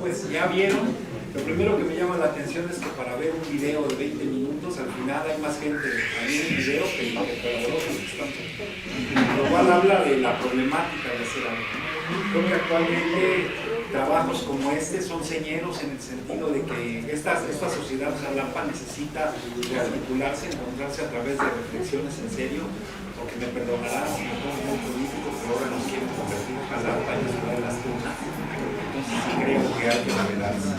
pues ya vieron, lo primero que me llama la atención es que para ver un video de 20 minutos, al final hay más gente ahí en el video que colaboró con el stand. Lo cual habla de la problemática de hacer algo. Creo que actualmente trabajos como este son señeros en el sentido de que esta sociedad Jalapa necesita rearticularse, encontrarse a través de reflexiones en serio, porque me perdonarán si me pongo muy político, pero ahora nos quieren convertir en Jalapa en la ciudad de las tunas. Entonces sí creo que hay que revelarse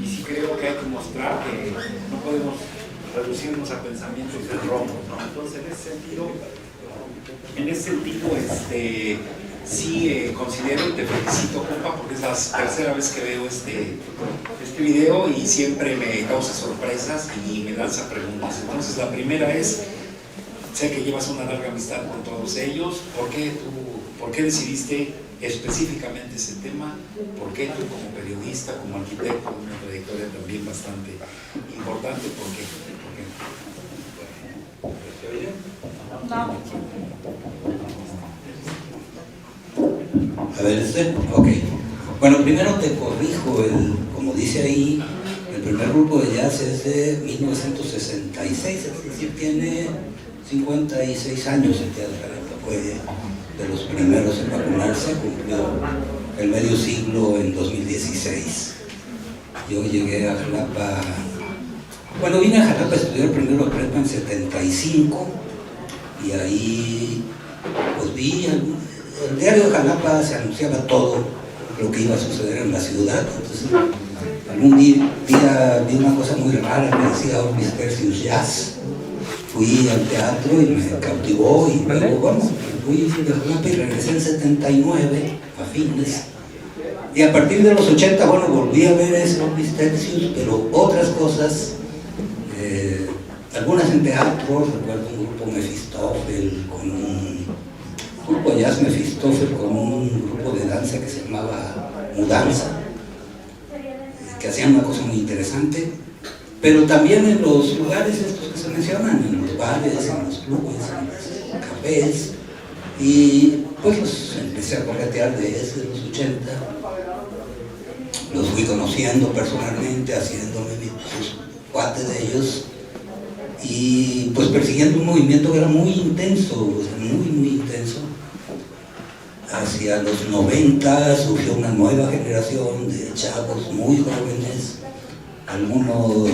y sí creo que hay que mostrar que no podemos reducirnos a pensamientos de robo, ¿no? Entonces en ese sentido sí considero y te felicito, compa, porque es la tercera vez que veo este video y siempre me causa sorpresas y me lanza preguntas. Entonces la primera es, sé que llevas una larga amistad con todos ellos, ¿por qué decidiste específicamente ese tema? ¿Por qué tú como periodista, como arquitecto, una trayectoria también bastante importante? ¿Por qué? No. A ver, ok. Bueno, primero te corrijo, como dice ahí, el primer grupo de jazz es de 1966, es decir, tiene 56 años el Teatro Jalapa, fue de los primeros en vacunarse, cumplió el medio siglo en 2016. Yo llegué a Jalapa, bueno, vine a Jalapa a estudiar primero prepa en 75 y ahí pues vi el diario de Jalapa, se anunciaba todo lo que iba a suceder en la ciudad. Entonces algún día vi una cosa muy rara que decía Orbis Tertius Jazz. Fui al teatro y me cautivó y luego, bueno, fui de Jalapa y regresé en 79 a fines. Y a partir de los 80, bueno, volví a ver ese Orbis Tertius, pero otras cosas, algunas en teatro, recuerdo un grupo Mefistófel con un grupo de jazz Mefistófel con un grupo de danza que se llamaba Mudanza, que hacían una cosa muy interesante, pero también en los lugares estos que se mencionan, en los bares, en los clubes, en los cafés, y pues los empecé a corretear desde los 80, los fui conociendo personalmente, haciéndome cuate de ellos, y pues persiguiendo un movimiento que era muy intenso, o sea, muy intenso. Hacia los 90 surgió una nueva generación de chavos muy jóvenes, algunos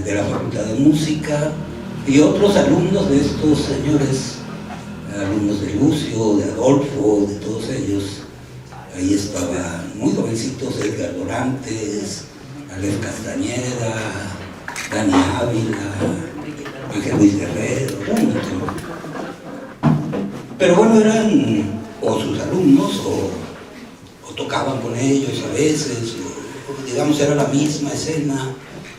de la Facultad de Música y otros alumnos de estos señores, alumnos de Lucio, de Adolfo, de todos ellos. Ahí estaban muy jovencitos: Edgar Dorantes, Alex Castañeda, Dani Ávila, Ángel Luis Guerrero, un montón. Pero bueno, eran o sus alumnos o tocaban con ellos a veces, o, digamos, era la misma escena,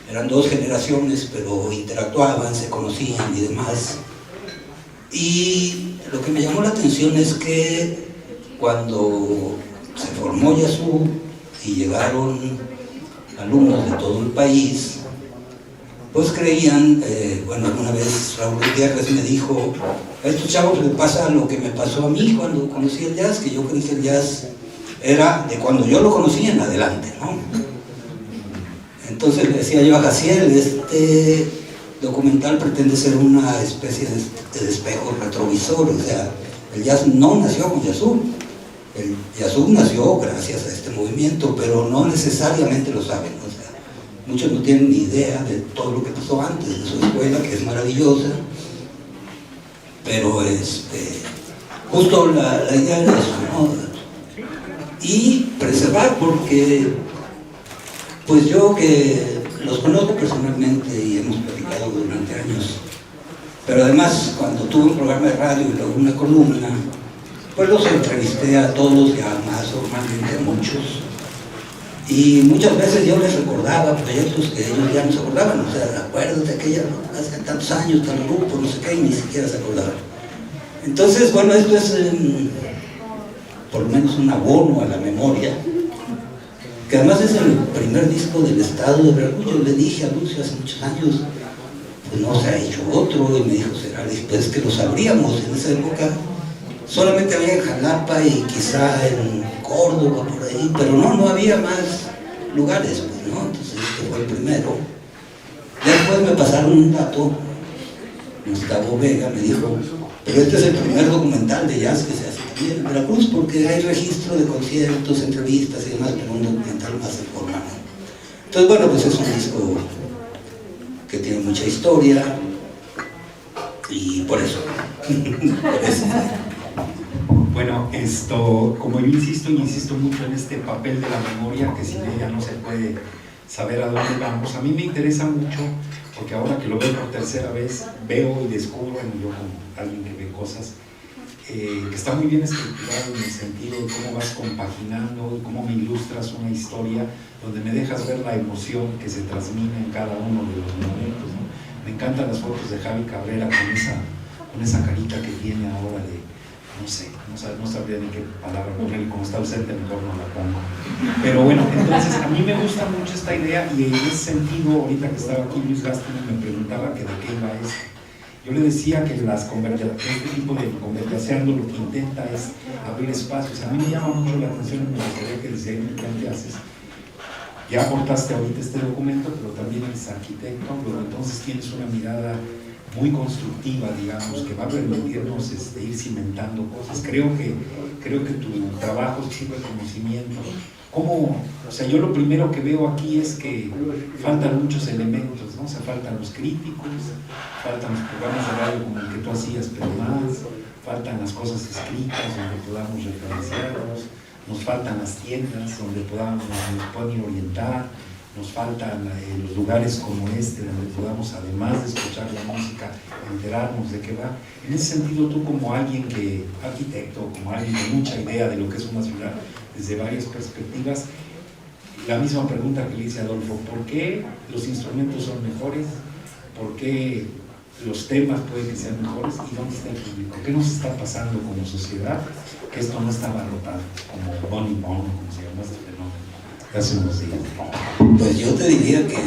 eran dos generaciones, pero interactuaban, se conocían y demás. Y lo que me llamó la atención es que cuando se formó Yazoo y llegaron alumnos de todo el país, pues creían, bueno, alguna vez Raúl Gutiérrez me dijo: a estos chavos les pasa lo que me pasó a mí cuando conocí el jazz, que yo creí que el jazz era de cuando yo lo conocí en adelante, ¿no? Entonces le decía yo a Jaciel: este documental pretende ser una especie de espejo retrovisor, o sea, el jazz no nació con Yazoo, el Yazoo nació gracias a este movimiento, pero no necesariamente lo saben, o sea, muchos no tienen ni idea de todo lo que pasó antes de su escuela, que es maravillosa, pero justo la idea de eso, ¿no? Y preservar, porque pues yo que los conozco personalmente y hemos platicado durante años, pero además cuando tuve un programa de radio y luego una columna, pues los entrevisté a todos, ya más formalmente a muchos, y muchas veces yo les recordaba proyectos que ellos ya no se acordaban, o sea, acuérdate aquella, hace tantos años, tal grupo, no sé qué, y ni siquiera se acordaban. Entonces, bueno, esto es por lo menos un abono a la memoria, que además es el primer disco del estado de Veracruz. Yo le dije a Lucio hace muchos años, pues no se ha hecho otro, y me dijo: será después que lo sabríamos. En esa época solamente había en Jalapa y quizá en Córdoba, por ahí, pero no había más lugares, pues, ¿no? Entonces este fue el primero. Después me pasaron un dato, Gustavo Vega me dijo, pero este es el primer documental de jazz que se hace también en Veracruz, porque hay registro de conciertos, entrevistas y demás, pero un documental más en forma, ¿no? Entonces, bueno, pues es un disco que tiene mucha historia y por eso. Por eso. Bueno, como yo insisto mucho en este papel de la memoria, que sin ella no se puede saber a dónde vamos. A mí me interesa mucho, porque ahora que lo veo por tercera vez, veo y descubro, yo como alguien que ve cosas, que está muy bien estructurado en el sentido de cómo vas compaginando y cómo me ilustras una historia donde me dejas ver la emoción que se transmite en cada uno de los momentos, ¿no? Me encantan las fotos de Javi Cabrera con esa carita que tiene ahora de, no sabría ni qué palabra poner, como está ausente mejor no la pongo. Pero bueno, entonces a mí me gusta mucho esta idea, y en ese sentido, ahorita que estaba aquí Luis Gastón me preguntaba que de qué iba esto. Yo le decía que este tipo de conversación lo que intenta es abrir espacios. A mí me llama mucho la atención, me gustaría que desde ahí me haces. Ya aportaste ahorita este documento, pero también eres arquitecto, pero entonces tienes una mirada muy constructiva, digamos, que va a permitirnos ir cimentando cosas. Creo que tu trabajo sirve como cimiento. Yo lo primero que veo aquí es que faltan muchos elementos, ¿no? O sea, faltan los críticos, faltan los programas de radio como el que tú hacías, pero más, faltan las cosas escritas donde podamos referenciarnos, nos faltan las tiendas donde nos pueden orientar, nos faltan los lugares como este donde podamos, además de escuchar la música, enterarnos de qué va. En ese sentido, tú como arquitecto, como alguien de mucha idea de lo que es una ciudad desde varias perspectivas, la misma pregunta que le hice a Adolfo: ¿por qué los instrumentos son mejores? ¿Por qué los temas pueden que sean mejores? ¿Y dónde está el público? ¿Qué nos está pasando como sociedad? Que esto no está abarrotado, como Bonnie Bond, como se llama este fenómeno hace unos días. Pues yo te diría que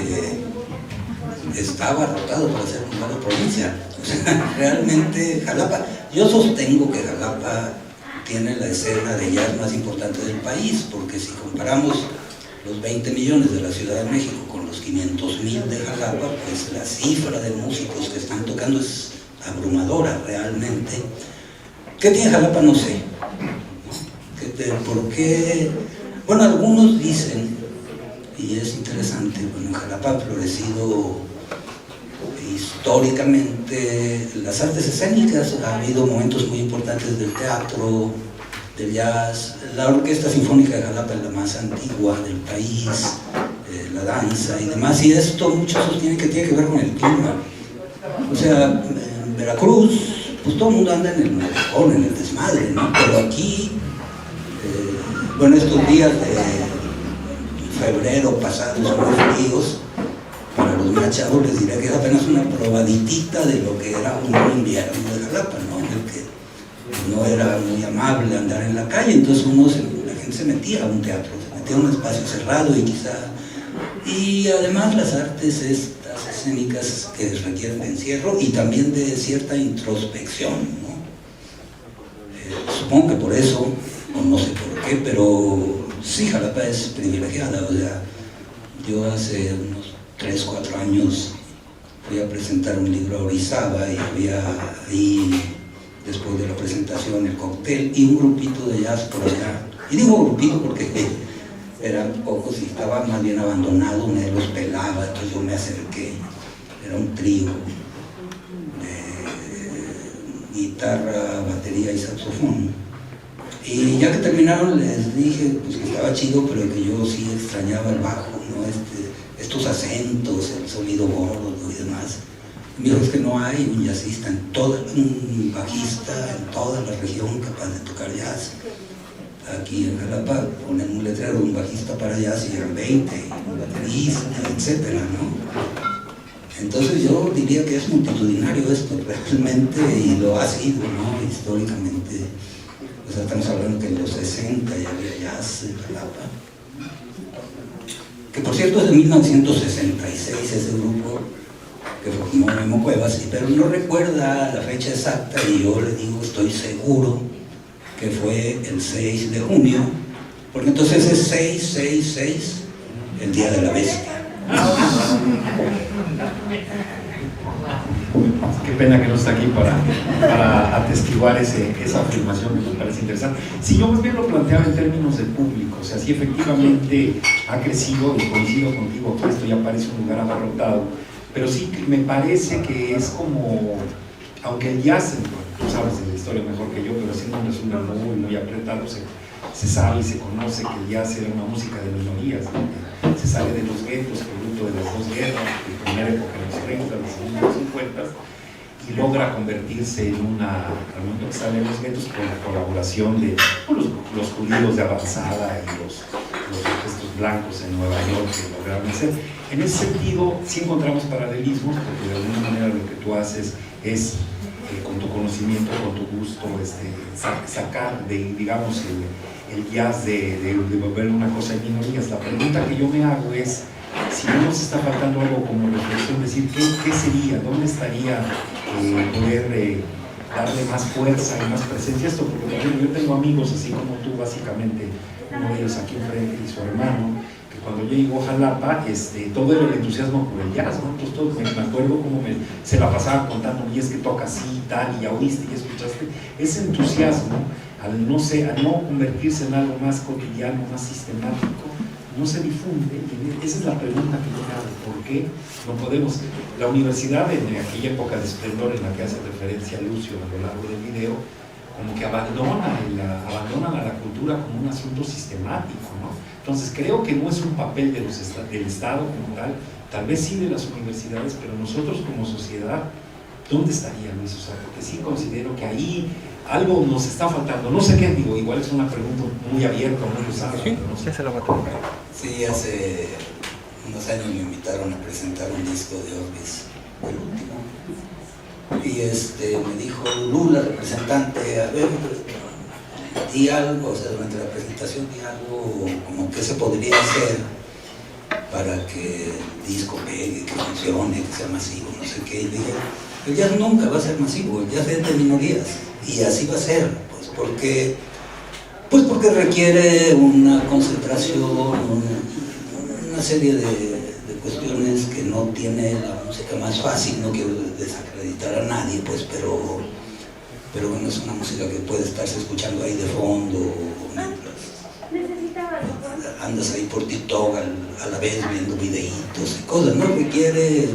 está abarrotado para ser una provincia. O sea, realmente Jalapa, yo sostengo que Jalapa tiene la escena de jazz más importante del país, porque si comparamos los 20 millones de la Ciudad de México con los 500,000 de Jalapa, pues la cifra de músicos que están tocando es abrumadora realmente. ¿Qué tiene Jalapa? No sé. ¿Por qué? Bueno, algunos dicen, y es interesante, bueno, Jalapa ha florecido históricamente las artes escénicas, ha habido momentos muy importantes del teatro, del jazz, la Orquesta Sinfónica de Jalapa es la más antigua del país, la danza y demás, y esto mucho tiene que ver con el clima. O sea, en Veracruz, pues todo el mundo anda en el malecón, en el desmadre, ¿no? Pero aquí, bueno, estos días de febrero pasados muy fríos, para los más chavos les diré que es apenas una probaditita de lo que era un invierno de Jalapa, ¿no? En el que no era muy amable andar en la calle, entonces la gente se metía a un teatro, se metía a un espacio cerrado y además las artes estas escénicas que requieren de encierro y también de cierta introspección, ¿no? Supongo que por eso, o no sé por qué, pero sí, Jalapa es privilegiada. O sea, yo hace unos 3 o 4 años fui a presentar un libro a Orizaba y había ahí, después de la presentación, el cóctel y un grupito de jazz por allá. Y digo grupito porque eran pocos y estaba más bien abandonado, uno de los pelaba, entonces yo me acerqué. Era un trío de guitarra, batería y saxofón. Y ya que terminaron les dije pues, que estaba chido, pero que yo sí extrañaba el bajo, ¿no? Estos acentos, el sonido gordo y demás. Me dijo, es que no hay un jazzista un bajista en toda la región capaz de tocar jazz. Aquí en Jalapa ponen un letrero, un bajista para jazz y eran 20, un baterista, etcétera, ¿no? Entonces yo diría que es multitudinario esto realmente, y lo ha sido, ¿no? Históricamente. O sea, estamos hablando que en los 60 ya había jazz en Jalapa. Que por cierto es de 1966 ese grupo que formó Memo Cuevas, pero no recuerda la fecha exacta y yo le digo, estoy seguro que fue el 6 de junio, porque entonces es 666, el Día de la Bestia. Qué pena que no está aquí para atestiguar esa afirmación que me parece interesante. Sí, yo más bien lo planteaba en términos del público, o sea, sí efectivamente ha crecido, y coincido contigo que esto ya parece un lugar abarrotado, pero sí me parece que es como, aunque el jazz, tú sabes de la historia mejor que yo, pero haciendo un resumen muy apretado, se sabe y se conoce que el jazz era una música de minorías, ¿no? Se sale de los guetos producto de las dos guerras, de primera época de los 30, de los años 50, y logra convertirse en al momento que sale de los guetos, con la colaboración de los judíos de avanzada y estos blancos en Nueva York que lograron hacer. En ese sentido, sí encontramos paralelismos, porque de alguna manera lo que tú haces es, con tu conocimiento, con tu gusto, sacar de, digamos, el jazz de volver una cosa de minorías. La pregunta que yo me hago es, si no nos está faltando algo como reflexión, decir, ¿qué sería? ¿Dónde estaría poder darle más fuerza y más presencia a esto? Porque, por ejemplo, yo tengo amigos, así como tú, básicamente, uno de ellos aquí enfrente y su hermano, que cuando yo llego a Jalapa, todo era el entusiasmo por el jazz, ¿no? Entonces, todo, me acuerdo cómo se la pasaba contando, y es que toca así y tal, y ya oíste y escuchaste. Ese entusiasmo, al no convertirse en algo más cotidiano, más sistemático, no se difunde. Esa es la pregunta que yo me hago: ¿por qué no podemos? La universidad, en aquella época de esplendor en la que hace referencia Lucio a lo largo del video, como que abandonan a la cultura como un asunto sistemático, ¿no? Entonces creo que no es un papel del Estado como tal vez sí de las universidades, pero nosotros como sociedad, ¿dónde estaría, Luis? O sea, porque sí considero que ahí algo nos está faltando, no sé qué, digo, igual es una pregunta muy abierta, muy usada. Sí, no sé. se lo va a tocar. Sí, hace unos años me invitaron a presentar un disco de Orbis, el último. Y me dijo Lula, representante, a ver, di algo, o sea, durante la presentación di algo como que se podría hacer para que el disco pegue, que funcione, que sea masivo, no sé qué. Y dije, el jazz nunca va a ser masivo, el jazz es de minorías, y así va a ser, porque requiere una concentración, una serie de cuestiones que no tiene la música más fácil. No quiero desacreditar a nadie, pues, pero bueno, es una música que puede estarse escuchando ahí de fondo mientras andas ahí por TikTok a la vez viendo videitos y cosas, ¿no? Requiere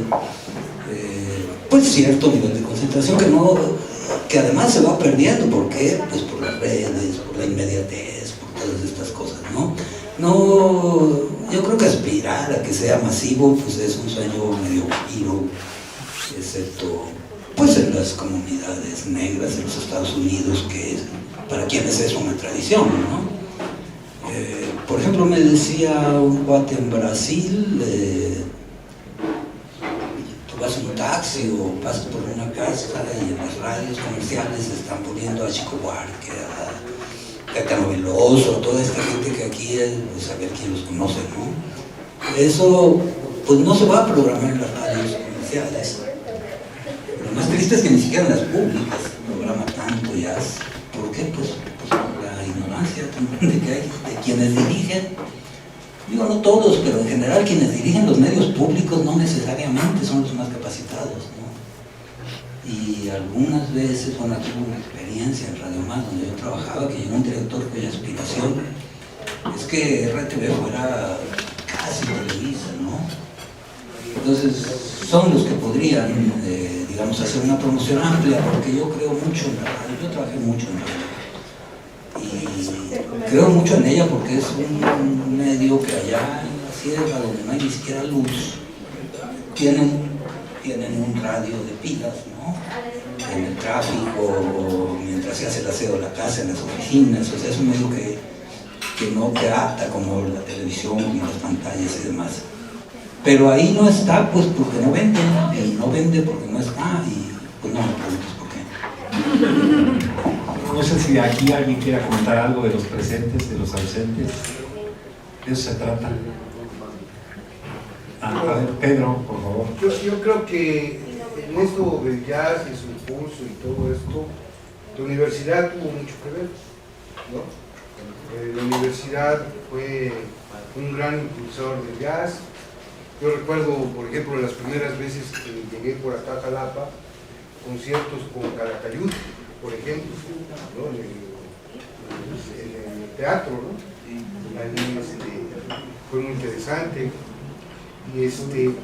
pues cierto nivel de concentración que además se va perdiendo. ¿Por qué? Pues por las redes, por la inmediatez, por todas estas cosas, ¿no? Yo creo que aspirar a que sea masivo pues es un sueño medio giro, excepto pues en las comunidades negras de los Estados Unidos, que para quienes es una tradición, ¿no? Por ejemplo, me decía un cuate en Brasil, tú vas en un taxi o pasas por una casa y en las radios comerciales están poniendo a Chico Buarque, a Caetano Veloso, a toda esta gente que aquí es, pues, a ver quién los conoce, ¿no? Eso pues no se va a programar en las radios comerciales. Lo más triste es que ni siquiera en las públicas programan tanto jazz. ¿Por qué? Pues por la ignorancia también de quienes dirigen. Digo, no todos, pero en general quienes dirigen los medios públicos no necesariamente son los más capacitados, ¿no? Y algunas veces, bueno, tuve una experiencia en Radio Más, donde yo trabajaba, que llegó un director cuya aspiración es que RTV fuera casi Televisa, ¿no? Entonces, son los que podrían, digamos, hacer una promoción amplia, porque yo creo mucho en la radio. Yo trabajé mucho en la radio y creo mucho en ella porque es un medio que allá en la sierra, donde no hay ni siquiera luz, tienen un radio de pilas, ¿no? En el tráfico, mientras se hace el aseo de la casa, en las oficinas. O sea, es un medio que no te ata como la televisión y las pantallas y demás. Pero ahí no está, pues porque no vende, y no vende porque no está, y pues no me preguntes por qué. No sé si aquí alguien quiera contar algo de los presentes, de los ausentes. De eso se trata. A ver, Pedro, por favor. Yo creo que en esto del jazz y su impulso y todo esto, la universidad tuvo mucho que ver, ¿no? La universidad fue un gran impulsor del jazz. Yo recuerdo, por ejemplo, las primeras veces que llegué por acá a Jalapa, conciertos con Caracayud, por ejemplo, ¿no? en el teatro, ¿no? Ahí, fue muy interesante.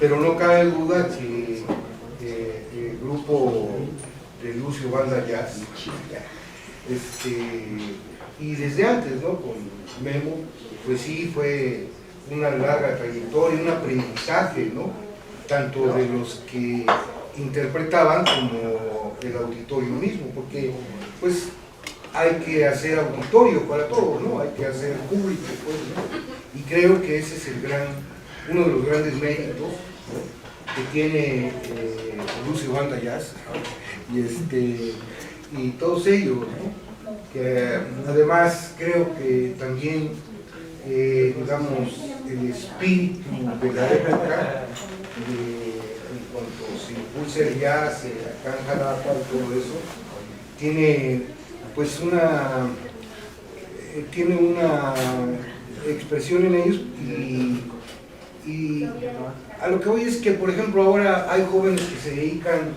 Pero no cabe duda que el grupo de Lucio Banda Jazz, y desde antes, ¿no? Con Memo, pues sí fue una larga trayectoria, un aprendizaje, ¿no? Tanto de los que interpretaban como el auditorio mismo, porque pues hay que hacer auditorio para todos, ¿no? Hay que hacer público, pues, ¿no? Y creo que ese es uno de los grandes méritos, ¿no? que tiene Lucio Banda Jazz, y todos ellos, ¿no? Que además creo que también, digamos, el espíritu de la época, en cuanto se impulsa el jazz, acá en Jalapa y todo eso, tiene pues tiene una expresión en ellos, y a lo que voy es que, por ejemplo, ahora hay jóvenes que se dedican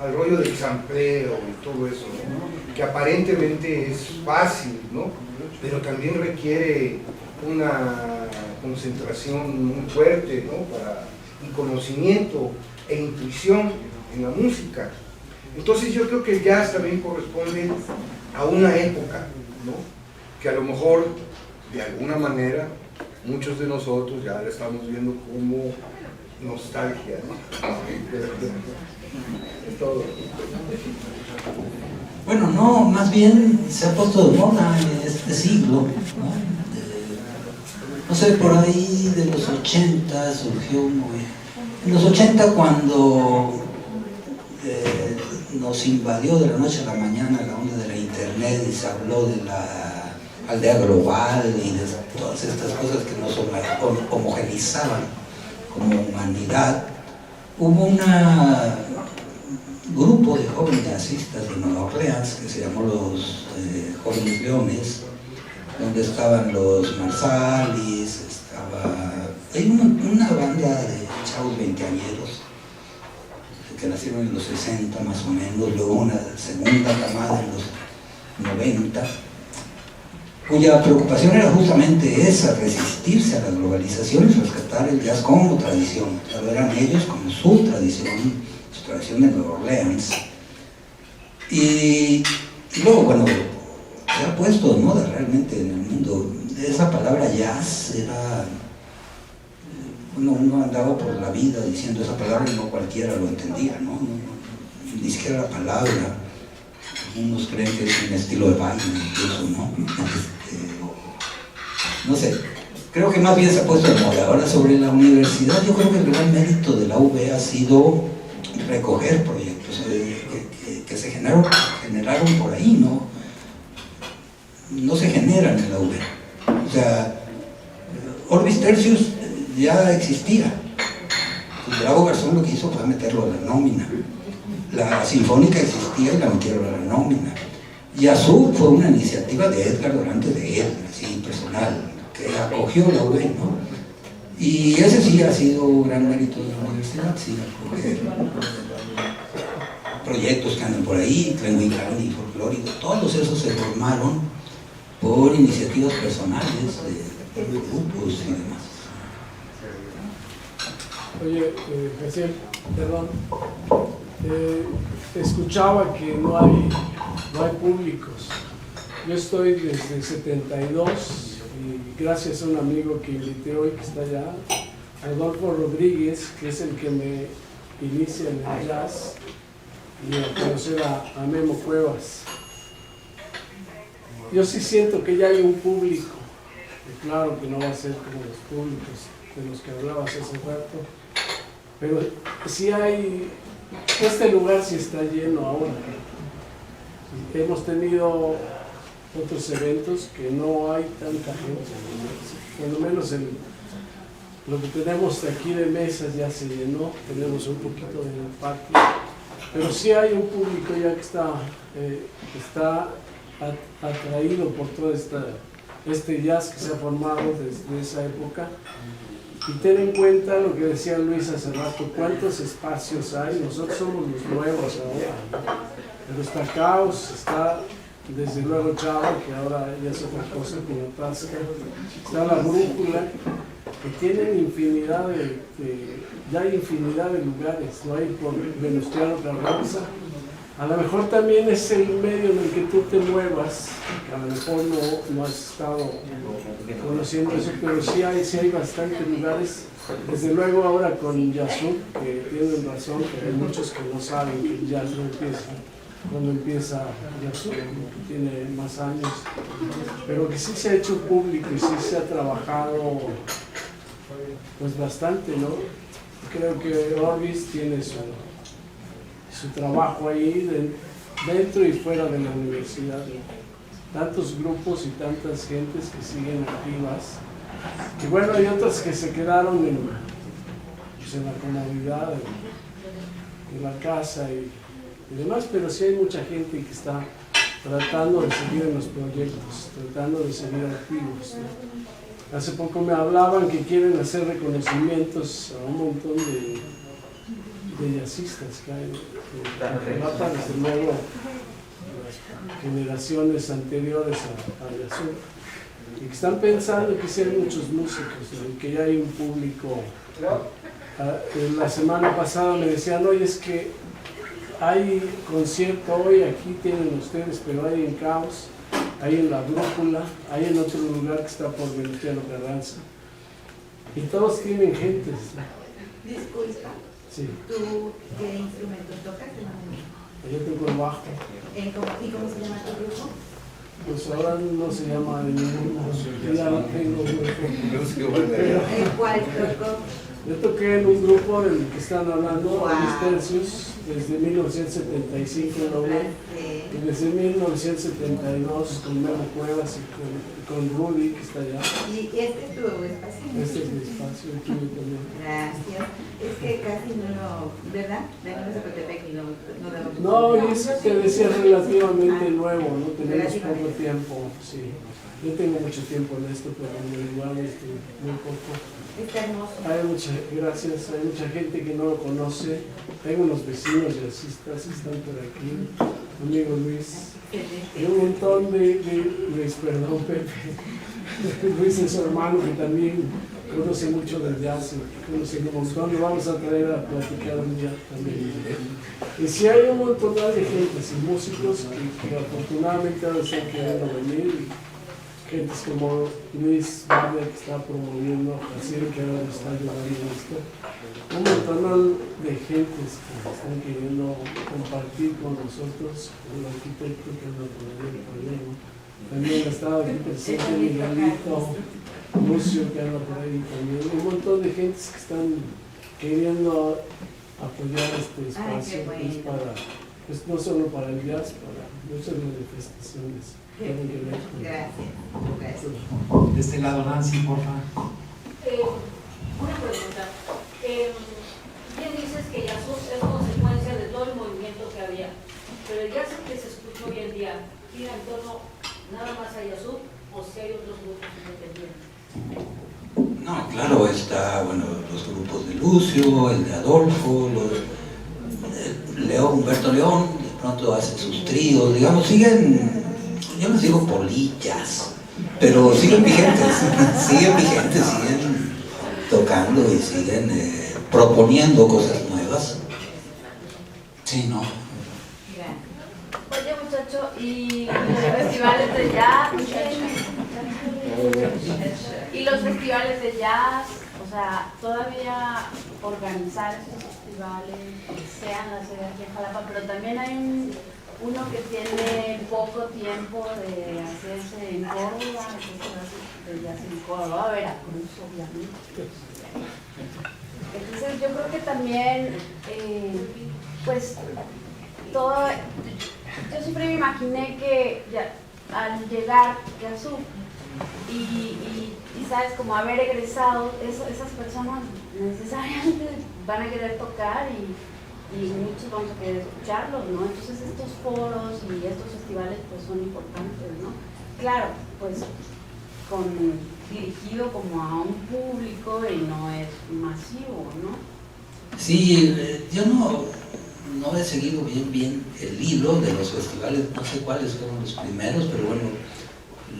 al rollo del sampleo y todo eso, ¿no? Que aparentemente es fácil, ¿no? Pero también requiere una concentración muy fuerte, ¿no? Y conocimiento e intuición en la música. Entonces yo creo que el jazz también corresponde a una época, ¿no? Que a lo mejor, de alguna manera, muchos de nosotros ya la estamos viendo como nostalgia, ¿no? Es todo. Bueno, no, más bien se ha puesto de moda en este siglo, ¿no? No sé, por ahí de los 80 surgió en los 80 cuando nos invadió de la noche a la mañana la onda de la internet y se habló de la aldea global y de todas estas cosas que nos homogenizaban como humanidad. Hubo un grupo de jóvenes jazzistas de Nueva Orleans que se llamó los Jóvenes Leones, donde estaban los Marsalis, hay una banda de chavos veinteañeros que nacieron en los 60 más o menos, luego una segunda camada en los 90, cuya preocupación era justamente esa, resistirse a la globalización y rescatar el jazz como tradición. Lo eran ellos como su tradición de Nueva Orleans. Y luego, bueno, se ha puesto de moda realmente en el mundo. Esa palabra jazz era... uno andaba por la vida diciendo esa palabra y no cualquiera lo entendía, ¿no? Ni siquiera la palabra. Algunos creen que es un estilo de baile, incluso, ¿no? No sé, creo que más bien se ha puesto de moda. Ahora, sobre la universidad, yo creo que el gran mérito de la UB ha sido recoger proyectos que se generaron por ahí, no se generan en la UB. O sea, Orbis Tertius ya existía. El Bravo Garzón lo que hizo fue meterlo a la nómina. La Sinfónica existía y la metieron a la nómina. Y Azul fue una iniciativa de Edgar Dorante, de él, así personal, que acogió la UB, ¿no? Y ese sí ha sido un gran mérito de la universidad, sí, acoger proyectos que andan por ahí, Tlenguicán y Folclórico, todos esos se formaron por iniciativas personales de grupos y demás. Oye, Jesús, perdón, escuchaba que no hay públicos. Yo estoy desde el 72 y gracias a un amigo que invité hoy que está allá, Adolfo Rodríguez, que es el que me inicia en el jazz, y a conocer a Memo Cuevas. Yo sí siento que ya hay un público, y claro que no va a ser como los públicos de los que hablabas hace rato, pero sí hay, este lugar sí está lleno ahora. Hemos tenido otros eventos que no hay tanta gente, por lo menos lo que tenemos aquí de mesas ya se llenó, tenemos un poquito en el patio, pero sí hay un público ya que está atraído por toda este jazz que se ha formado desde esa época. Y ten en cuenta lo que decía Luis hace rato, cuántos espacios hay. Nosotros somos los nuevos ahora, pero está Caos, está desde luego Chava, que ahora ya es otra cosa, como Tasca, está La Brújula, que tienen infinidad ya hay infinidad de lugares, no hay por Venustiano Carranza. A lo mejor también es el medio en el que tú te muevas, que a lo mejor no has estado conociendo eso, pero sí hay bastantes lugares. Desde luego ahora con Yazú, que tienen razón, que hay muchos que no saben que el jazz no empieza cuando empieza Yazú, que tiene más años, pero que sí se ha hecho público y sí se ha trabajado pues bastante, ¿no? Creo que Orbis tiene su trabajo ahí dentro y fuera de la universidad, ¿no? Tantos grupos y tantas gentes que siguen activas, y bueno, hay otras que se quedaron en la comodidad de la casa y demás, pero sí hay mucha gente que está tratando de seguir en los proyectos, tratando de seguir activos, ¿no? Hace poco me hablaban que quieren hacer reconocimientos a un montón de jazzistas que hay, que relatan desde luego las generaciones anteriores a Yazú, y que están pensando que sí hay muchos músicos, ¿no? Y que ya hay un público. La semana pasada me decían, oye, es que hay concierto hoy, aquí tienen ustedes, pero hay en Caos, hay en La Brújula, hay en otro lugar que está por Venustiano Carranza, y todos tienen gentes, ¿no? Disculpa, Sí. ¿tú qué instrumento tocas? Yo tengo el bajo. ¿Y cómo se llama tu grupo? Pues ahora no se llama de ningún modo, ya no tengo grupo. Pero ¿El cual tocó? yo toqué en un grupo del que están hablando, Wow. Luis Tercios, desde 1975 en Doble, y desde 1972 con Memo Cuevas y con Rudy, que está allá. ¿Y este es tu espacio? Este es mi espacio, el tuyo también. Gracias. Es que casi no lo... ¿Verdad? Venimos de Cotepec y no damos... No, y eso te decía relativamente nuevo, ¿no? Tenemos poco tiempo, sí. Yo tengo mucho tiempo en esto, pero igual muy poco. Está hermoso. Gracias, hay mucha gente que no lo conoce. Tengo unos vecinos jazzistas que están por aquí, amigo Luis. Y un montón Luis, perdón, Pepe. Luis es su hermano que también conoce mucho del jazz, conoce un montón. Lo vamos a traer a platicar un día también. Y sí hay un montón de gente y músicos que afortunadamente ahora están queriendo venir. Gentes como Luis Barber, que está promoviendo, Jaciel, que ahora está ayudando esto. Un montón de gentes que están queriendo compartir con nosotros, el arquitecto que anda por ahí, también ha estado aquí presente Miguelito, Lucio, que anda por ahí también. Un montón de gentes que están queriendo apoyar este espacio, que es para, pues no solo para el jazz, para muchas manifestaciones. Gracias. De este lado, Nancy, por favor. Una pregunta. Bien dices que Yazú es consecuencia de todo el movimiento que había, pero el jazz que se escucha hoy en día gira en torno nada más a Yazú, o si hay otros grupos independientes. No, claro, está, bueno, los grupos de Lucio, el de Adolfo, Humberto León, de pronto hace sus tríos, digamos, siguen, yo les digo polillas, pero siguen vigentes, siguen tocando y siguen proponiendo cosas nuevas. Sí, ¿no? Oye, muchacho, ¿y los festivales de jazz? ¿Y los festivales de jazz? O sea, todavía organizar esos festivales, sean la sede aquí en Jalapa, pero también hay uno que tiene poco tiempo de hacerse en Córdoba, de jazz en Córdoba, Veracruz, obviamente. Entonces yo creo que también, pues, todo, yo siempre me imaginé que ya, al llegar Yazú y sabes, como haber egresado, esas personas necesariamente van a querer tocar y muchos vamos a querer escucharlos, ¿no? Entonces estos foros y estos festivales pues son importantes, ¿no? Claro, pues dirigido como a un público y no es masivo, ¿no? Sí, yo no he seguido bien el hilo de los festivales, no sé cuáles fueron los primeros, pero bueno,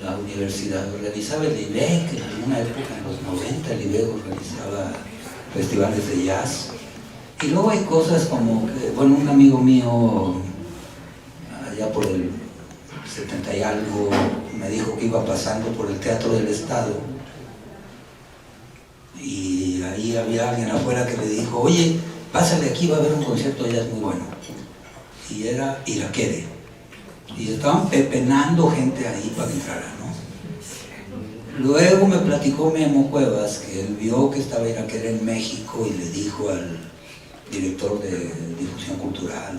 la universidad organizaba el IBEC, en alguna época en los 90 el IBEC organizaba festivales de jazz. Y luego hay cosas como que, bueno, un amigo mío, allá por el 70 y algo, me dijo que iba pasando por el Teatro del Estado y ahí había alguien afuera que le dijo, oye, pásale aquí, va a haber un concierto de jazz muy bueno. Y era Irakere. Y estaban pepenando gente ahí para que entrara, ¿no? Luego me platicó Memo Cuevas que él vio que estaba Irakere en México y le dijo al director de difusión cultural,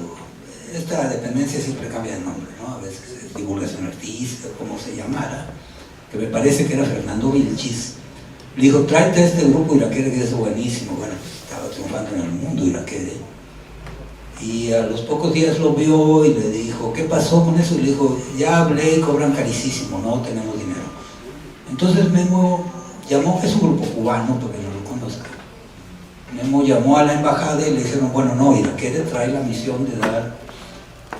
esta dependencia siempre cambia de nombre, ¿no? A veces es divulgación artística, como se llamara, que me parece que era Fernando Vilchis. Le dijo, tráete a este grupo Irakere que es buenísimo. Bueno, estaba triunfando en el mundo Irakere. Y a los pocos días lo vio y le dijo, ¿qué pasó con eso? Y le dijo, ya hablé, cobran carísimo, no tenemos dinero. Entonces Memo llamó, es un grupo cubano, para que no lo conozca. Memo llamó a la embajada y le dijeron, bueno, no, Irakere trae la misión de dar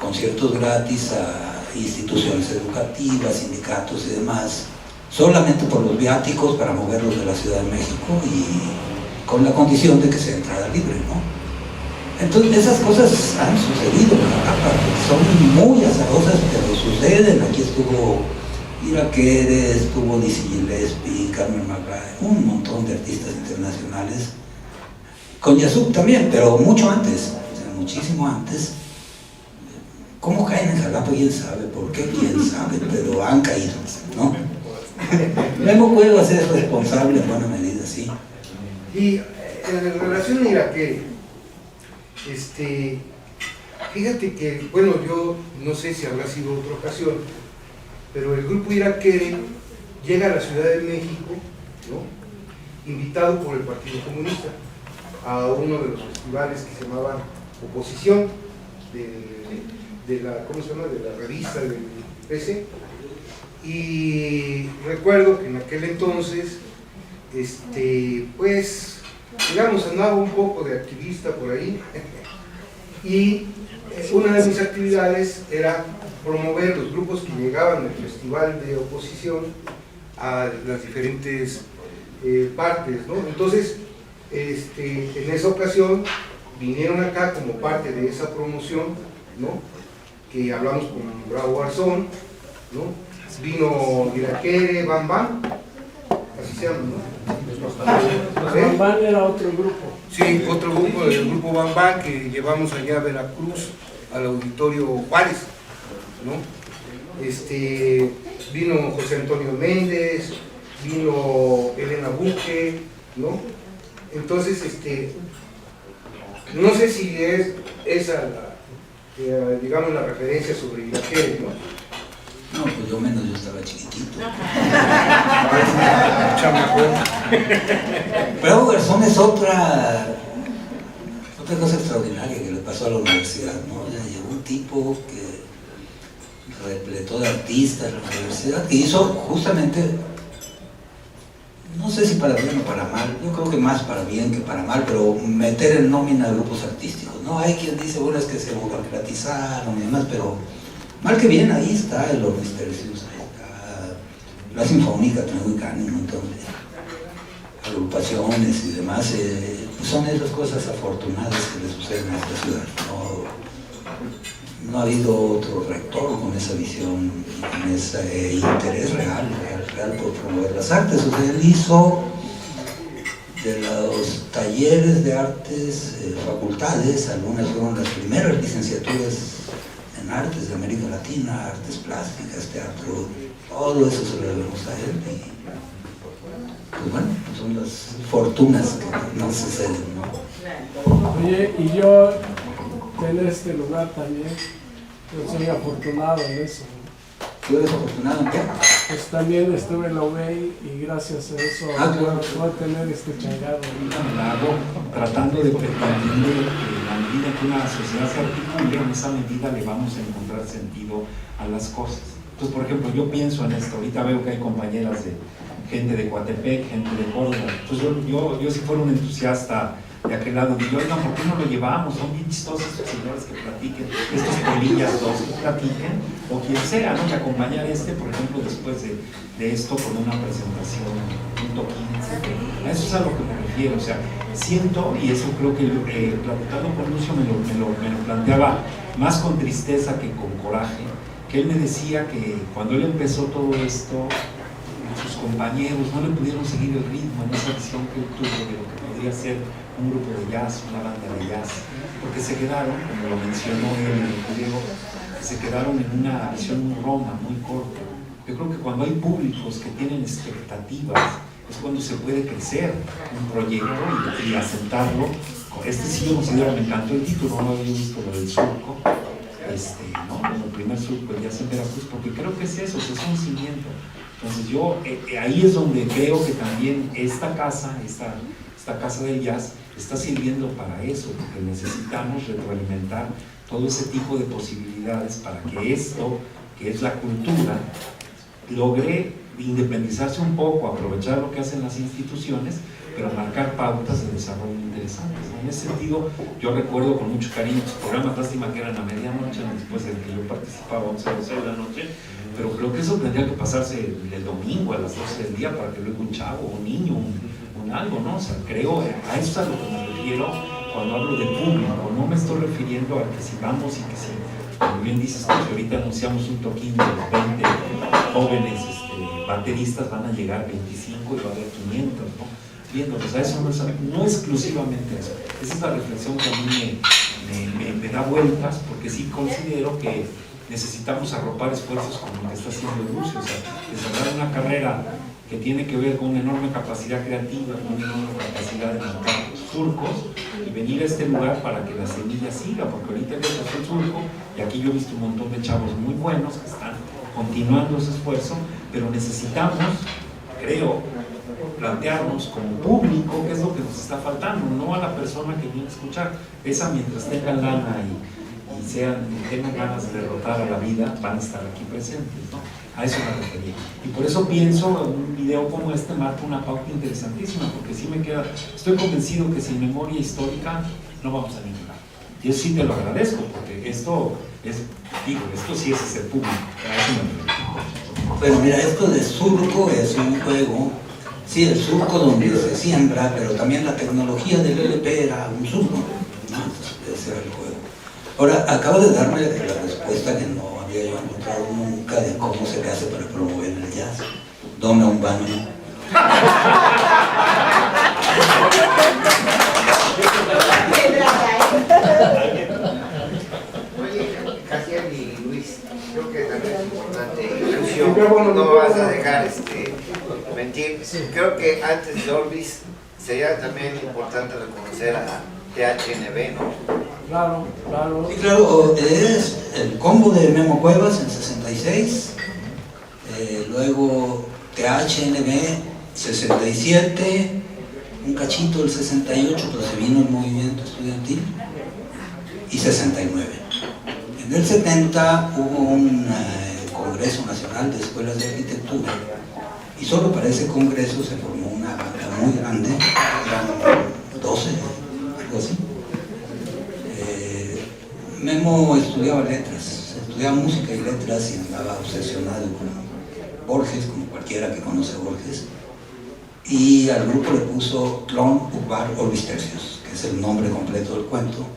conciertos gratis a instituciones educativas, sindicatos y demás, solamente por los viáticos para moverlos de la Ciudad de México y con la condición de que sea entrada libre, ¿no? Entonces esas cosas han sucedido, son muy azarosas, pero suceden. Aquí estuvo Irakere, estuvo Dizzy Gillespie, Carmen McRae, un montón de artistas internacionales, con Yasup también, pero mucho antes, o sea, muchísimo antes. ¿Cómo caen en Jalapa? ¿Quién sabe? ¿Por qué? ¿Quién sabe? Pero han caído, ¿no? Memo Cuevas es responsable en buena medida, sí. Y en relación a Irakere, fíjate que, bueno, yo no sé si habrá sido otra ocasión, pero el grupo Irakere llega a la Ciudad de México, ¿no? Invitado por el Partido Comunista a uno de los festivales que se llamaban Oposición, de la, ¿cómo se llama?, de la revista del PC. Y recuerdo que en aquel entonces, pues, digamos, andaba un poco de activista por ahí, y una de mis actividades era promover los grupos que llegaban al festival de Oposición a las diferentes partes, ¿no? Entonces, en esa ocasión vinieron acá como parte de esa promoción, ¿no? Que hablamos con Bravo Garzón, ¿no? Vino Irakere, Bam Bam, así se llama, ¿no? Bam Bam era otro grupo. Sí, otro grupo, el grupo Bam Bam, que llevamos allá a Veracruz, al Auditorio Juárez, ¿no? Vino José Antonio Méndez, vino Elena Buque, ¿no? Entonces, no sé si es esa digamos, la referencia sobre Irakere, ¿no? No, pues yo menos, yo estaba chiquitito. Bravo Garzón es otra cosa extraordinaria que le pasó a la universidad, ¿no? Ya llegó un tipo que repletó de artistas en la universidad, que hizo justamente, no sé si para bien o para mal, yo creo que más para bien que para mal, pero meter en nómina grupos artísticos, ¿no? Hay quien dice, bueno, es que se burocratizaron y demás, pero mal que bien, ahí está el Ornis Tercius, ahí está la Sinfónica Trahuicana, un montón de agrupaciones y demás. Son esas cosas afortunadas que le suceden a esta ciudad. No ha habido otro rector con esa visión, con ese interés real por promover las artes. O sea, él hizo de los talleres de artes, facultades, algunas fueron las primeras licenciaturas en artes de América Latina, artes plásticas, teatro, todo eso se lo debemos a él. Y, pues bueno, son las fortunas que nos suceden, ¿no? Oye, y yo en este lugar también, yo soy afortunado en eso. ¿Tú eres afortunado en qué? Pues también estuve en la UBEI y gracias a eso claro. puedo tener este changado. Tratando de pretendiendo que a medida que una sociedad se articule, en esa medida le vamos a encontrar sentido a las cosas. Entonces, por ejemplo, yo pienso en esto, ahorita veo que hay compañeras de gente de Coatepec, gente de Córdoba. Entonces yo si fuera un entusiasta de aquel lado, digo, oigan, ¿por qué no lo llevamos? Son bien chistosos estos señores que platiquen, estos polillas dos que platiquen, o quien sea, ¿no? Y acompañar por ejemplo, después de esto con una presentación, un toquín, etc. A eso es a lo que me refiero, o sea, siento, y eso creo que platicando con Lucio me lo planteaba más con tristeza que con coraje, que él me decía que cuando él empezó todo esto, sus compañeros no le pudieron seguir el ritmo en esa visión que él tuvo de lo que podría ser un grupo de jazz, una banda de jazz, porque se quedaron, como lo mencionó él en el griego, se quedaron en una visión muy roma, muy corta. Yo creo que cuando hay públicos que tienen expectativas, es cuando se puede crecer un proyecto y asentarlo. Este sí yo considero, me encantó el título, no había visto lo del surco, ¿no? Como el primer surco de jazz en Veracruz, porque creo que es eso, es un cimiento. Entonces yo, ahí es donde creo que también esta casa del jazz, está sirviendo para eso, porque necesitamos retroalimentar todo ese tipo de posibilidades para que esto, que es la cultura, logre independizarse un poco, aprovechar lo que hacen las instituciones, pero marcar pautas de desarrollo interesantes. En ese sentido, yo recuerdo con mucho cariño sus programas, lástima que eran a medianoche, después de que yo participaba a 11 de la noche, pero creo que eso tendría que pasarse el domingo a las 12 del día para que luego un chavo, un niño, un algo, ¿no? O sea, creo, a eso es a lo que me refiero cuando hablo de público, no me estoy refiriendo a que si vamos y que si, como bien dices, pues ahorita anunciamos un toquín de los 20 jóvenes bateristas, van a llegar 25 y va a haber 500, ¿no? Viéndolos, o sea, eso no exclusivamente eso. Esa es la reflexión que a mí me da vueltas, porque sí considero que necesitamos arropar esfuerzos como lo que está haciendo Lucio, o sea, desarrollar una carrera que tiene que ver con una enorme capacidad creativa, con una enorme capacidad de marcar surcos y venir a este lugar para que la semilla siga, porque ahorita ya pasó el surco y aquí yo he visto un montón de chavos muy buenos que están continuando ese esfuerzo, pero necesitamos, creo, plantearnos como público qué es lo que nos está faltando, no a la persona que viene a escuchar. Esa, mientras tengan lana y tengan ganas de derrotar a la vida, van a estar aquí presentes, ¿no? A eso me refería. Y por eso pienso en un video como este marca una pauta interesantísima, porque sí me queda, estoy convencido que sin memoria histórica no vamos a ningún lado. Yo sí te lo agradezco, porque esto sí es ese público. A eso me refiero. Bueno, mira, esto de surco es un juego, sí, el surco donde se siembra, pero también la tecnología del LP era un surco, ¿no? Ese era el juego. Ahora, acabo de darme la respuesta que no había yo encontrado nunca de cómo se le hace para promover el jazz. Dona un baño. Oye, Casiel y Luis, creo que también es importante, Lucio, no vas a dejar mentir. Creo que antes de Orbis sería también importante reconocer a THNB, ¿no? Claro, claro. Sí, claro, es el combo de Memo Cuevas en 66, luego THNB 67, un cachito del 68, pero se vino el movimiento estudiantil, y 69. En el 70 hubo un Congreso Nacional de Escuelas de Arquitectura, y solo para ese congreso se formó una banda muy grande, eran 12, algo así. Memo estudiaba letras, estudiaba música y letras y andaba obsesionado con Borges, como cualquiera que conoce a Borges, y al grupo le puso Tlón Ukbar Orbis Tercios, que es el nombre completo del cuento.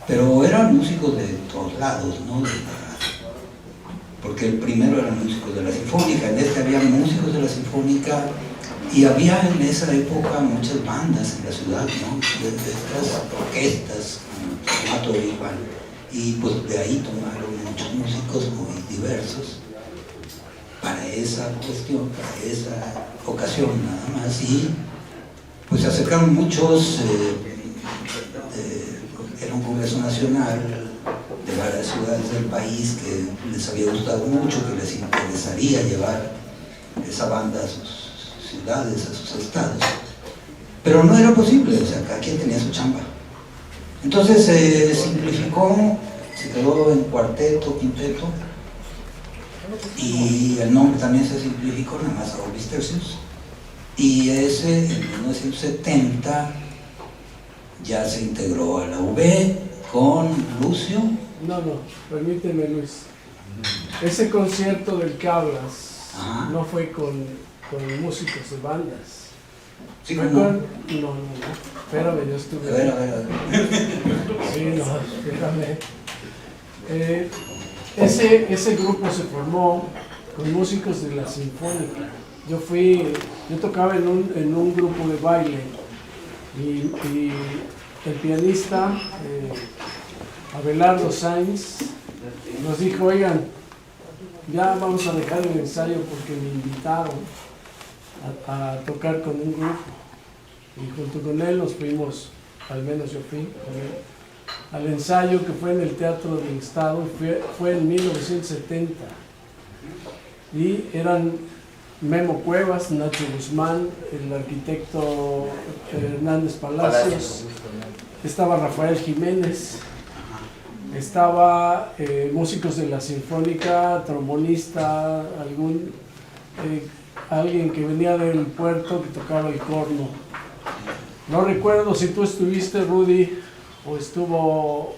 Pero eran músicos de todos lados, ¿no? Porque el primero eran músicos de la Sinfónica, en este había músicos de la Sinfónica. Y había en esa época muchas bandas en la ciudad, ¿no? De estas orquestas, formato igual. Y pues de ahí tomaron muchos músicos muy diversos para esa cuestión, para esa ocasión nada más. Y pues se acercaron muchos, era un congreso nacional de varias ciudades del país que les había gustado mucho, que les interesaría llevar esa banda a sus ciudades, a sus estados, pero no era posible, o sea, cada quien tenía su chamba. Entonces se simplificó se quedó en cuarteto, quinteto, y el nombre también se simplificó nada más a Orbis Tertius, y ese en 1970 ya se integró a la UB con Lucio. No, permíteme, Luis. Ese concierto del que hablas Ajá. no fue con músicos de bandas. Sí, Fue ¿cómo? con... No. Espérame, yo estuve... A ver. Sí, no, espérame. Ese grupo se formó con músicos de la Sinfónica. Yo tocaba en un grupo de baile y el pianista Abelardo Sainz nos dijo, oigan, ya vamos a dejar el ensayo porque me invitaron a tocar con un grupo. Y junto con él nos fuimos, al menos yo fui con él, al ensayo que fue en el Teatro del Estado, fue en 1970. Y eran Memo Cuevas, Nacho Guzmán, el arquitecto Hernández Palacios, estaba Rafael Jiménez, estaba músicos de la Sinfónica, trombonista, alguien que venía del puerto que tocaba el corno. No recuerdo si tú estuviste, Rudy, o estuvo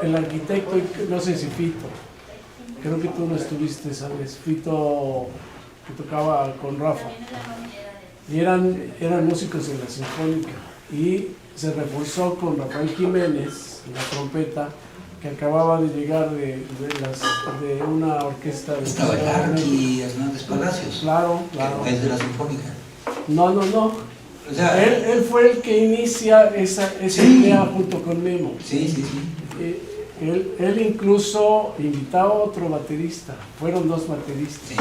el arquitecto, no sé si Fito. Creo que tú no estuviste, ¿sabes? Fito, que tocaba con Rafa. Y eran músicos de la Sinfónica. Y se reforzó con Rafael Jiménez, la trompeta, que acababa de llegar de una orquesta de... Estaba el Arqui Hernández Palacios. Claro. Que es de la Sinfónica. No. O sea, Él fue el que inicia esa Sí. idea junto con Memo. Sí. Él incluso invitaba a otro baterista, fueron 2 bateristas. Sí.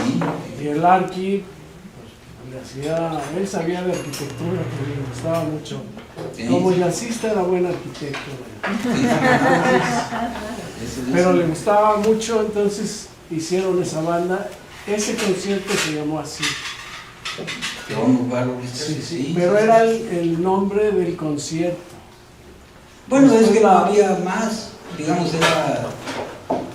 Y el Arqui, él sabía de arquitectura, que le gustaba mucho. Sí. Como jazzista era buen arquitecto. Eso. Pero le gustaba mucho, entonces hicieron esa banda. Ese concierto se llamó así. Que vamos a jugar Orbis Tertius, Sí. Pero era el nombre del concierto. Bueno, es que no había más, digamos,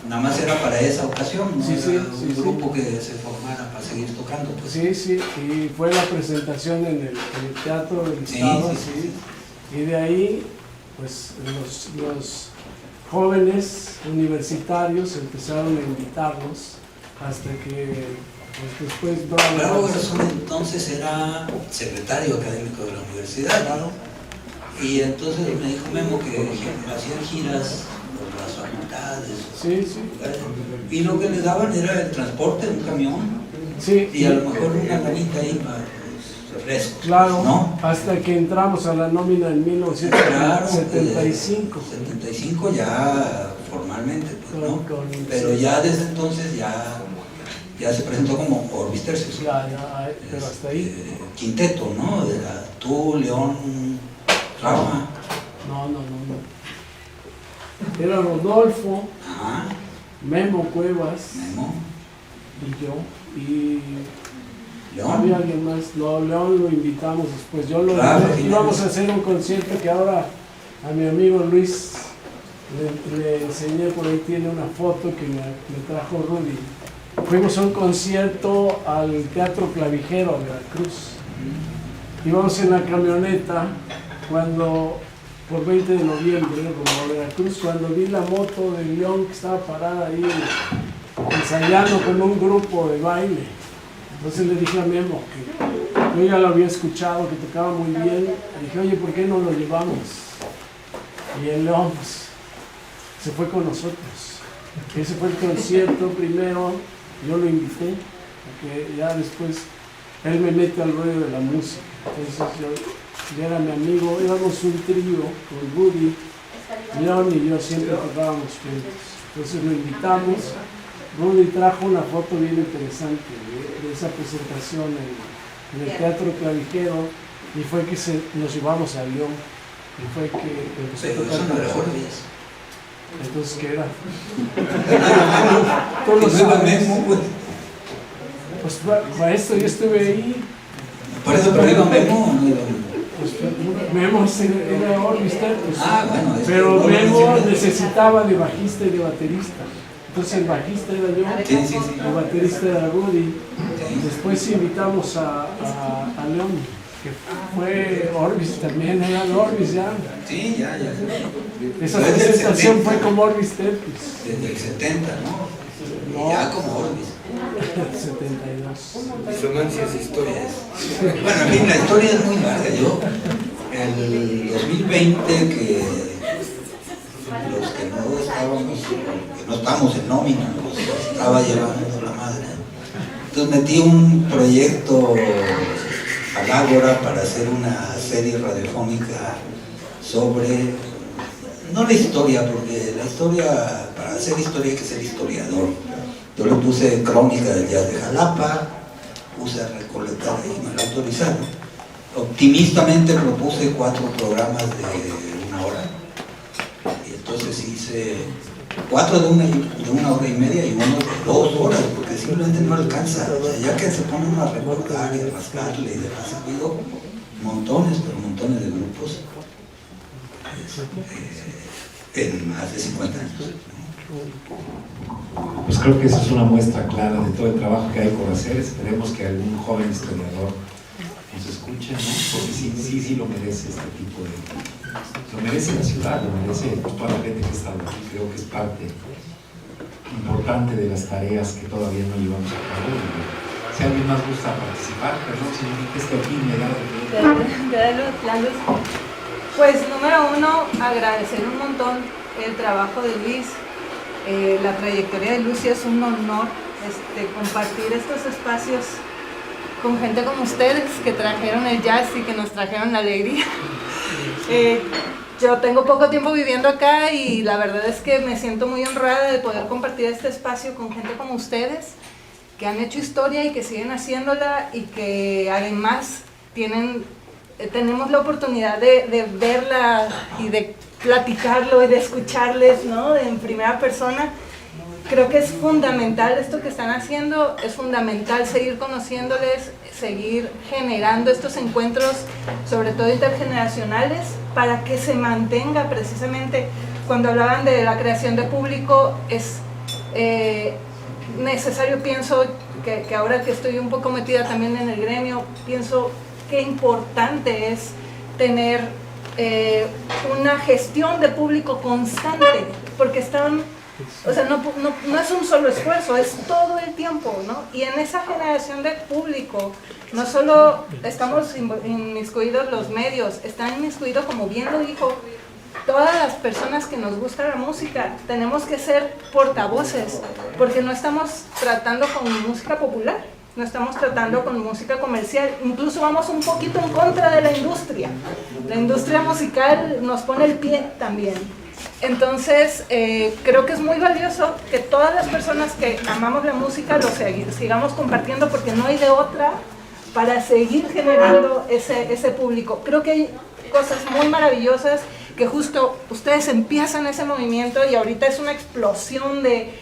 nada más era para esa ocasión, ¿no? Era un grupo que se formara para seguir tocando. Pues. Sí, y fue la presentación en el Teatro del Estado, Sí. Y de ahí, pues, los jóvenes universitarios empezaron a invitarnos hasta que, pues, después... Bravo Garzón entonces era secretario académico de la universidad, Claro. Y entonces me dijo Memo que hacían giras por las facultades. Sí. Y lo que les daban era el transporte, un camión, Sí. y a lo mejor una lanita ahí para los refrescos. Claro, ¿no? hasta que entramos a la nómina en 1975. 75 ya formalmente, pues, ¿no? Pero sí. ya desde entonces ya se presentó como Orbis Tertius. Ya, pero hasta ahí. Quinteto, ¿no? Tú, León, Rafa. No. Era Rodolfo, Ajá. Memo Cuevas Memo. y yo. Y León. había alguien más. No, León lo invitamos después. Claro, íbamos a hacer un concierto que ahora a mi amigo Luis le enseñé, por ahí tiene una foto que me trajo Rudy. Fuimos a un concierto al Teatro Clavijero de Veracruz. Íbamos en la camioneta por 20 de noviembre, rumbo a Veracruz, cuando vi la moto de León que estaba parada ahí ensayando con un grupo de baile. Entonces le dije a Memo que yo ya lo había escuchado, que tocaba muy bien. Le dije, oye, ¿por qué no lo llevamos? Y el León pues, se fue con nosotros. Ese fue el concierto primero, yo lo invité, porque ya después él me mete al rollo de la música. Entonces yo era mi amigo, éramos un trío con Rudy, León y yo siempre tocábamos juntos. Entonces lo invitamos. Rudy trajo una foto bien interesante de esa presentación en el Teatro Clavijero, y fue que nos llevamos a León, y fue que empezó a Pero tocar eso no con era nosotros. Orbis. Entonces, ¿qué era? Que no iba Memo, pues. Pues maestro, yo estuve ahí. Por eso, pero iba Memo o no iba Memo. Pues, Memo era Orbis Terpus. Ah, bueno, es que Pero no, Memo siempre- necesitaba de bajista y de baterista. Entonces el bajista era yo, Sí, sí, sí. el baterista era Rudy. Sí. Después invitamos a León, que fue Orbis también, era Orbis ya. Sí, ya. Esa Desde el presentación 70. fue como Orbis Terpus. Desde el 70, ¿no? No. Y ya como Orbis. 72. Disonancias históricas. Bueno, en fin, la historia es muy larga. Yo, el 2020, que los que no estábamos en nómina, nos estaba llevando la madre. Entonces metí un proyecto al Ágora para hacer una serie radiofónica sobre, no la historia, porque la historia, para hacer historia hay que ser historiador. Yo le puse crónica del jazz de Jalapa, puse a recolectar y me lo autorizaron. Optimistamente propuse 4 programas de 1 hora. Y entonces hice 4 de una hora y media y uno de 2 horas, porque simplemente no alcanza. O sea, ya que se ponen a recordar y a rascarle y demás, ha habido montones, pero montones de grupos en más de 50 años. Pues creo que eso es una muestra clara de todo el trabajo que hay por hacer. Esperemos que algún joven historiador nos escuche, ¿no? Porque sí lo merece este tipo de... Lo merece la ciudad, lo merece toda la gente que está aquí. Creo que es parte importante de las tareas que todavía no llevamos a cabo. Si alguien más gusta participar, perdón, señorita, este aquí me da... Pues número 1, agradecer un montón el trabajo de Luis. La trayectoria de Luis, es un honor compartir estos espacios con gente como ustedes que trajeron el jazz y que nos trajeron la alegría. Yo tengo poco tiempo viviendo acá y la verdad es que me siento muy honrada de poder compartir este espacio con gente como ustedes que han hecho historia y que siguen haciéndola y que además tenemos la oportunidad de verla y de platicarlo y de escucharles, ¿no? En primera persona. Creo que es fundamental esto que están haciendo, es fundamental seguir conociéndoles, seguir generando estos encuentros, sobre todo intergeneracionales, para que se mantenga precisamente. Cuando hablaban de la creación de público, es necesario, pienso, que ahora que estoy un poco metida también en el gremio, pienso qué importante es tener una gestión de público constante, porque o sea, no es un solo esfuerzo, es todo el tiempo, ¿no? Y en esa generación de público, no solo estamos inmiscuidos los medios, están inmiscuidos, como bien lo dijo, todas las personas que nos gusta la música. Tenemos que ser portavoces, porque no estamos tratando con música popular, no estamos tratando con música comercial, incluso vamos un poquito en contra de la industria. La industria musical nos pone el pie también. Entonces, creo que es muy valioso que todas las personas que amamos la música lo sigamos compartiendo, porque no hay de otra para seguir generando ese público. Creo que hay cosas muy maravillosas que justo ustedes empiezan ese movimiento y ahorita es una explosión de